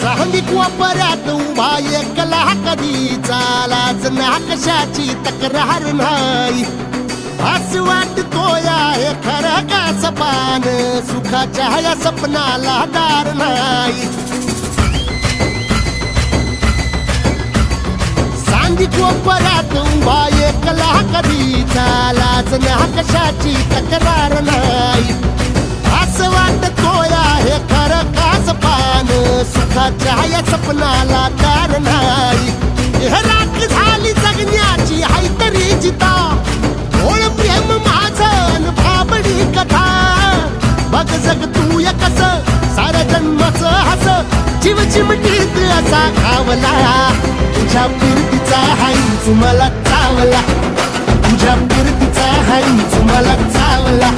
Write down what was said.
सांगिक वापऱ्यात उभा एकला कधी चालाच ना कशाची तक्रार नाही असं वाटतोय आहे खरं का सपान सुखाच्या या सपनाला दार नाही सांगिक वापऱ्यात उभा एकला कधी चालाच ना कशाची तक्रार नाही असं वाटतोय आहे खरं का सपान सुखाच्या या सपनाला दार नाही राख झाली जगण्याची हाय तरी जिता ओळ प्रेम माझं भाबडी कथा बघ जग तू या कस साऱ्या जन्माचं हस जीव चिमटीत असा खावला तुझ्या फिरतीचा हाईच मला चावला तुझ्या फिरतीचा हाईच मला चावला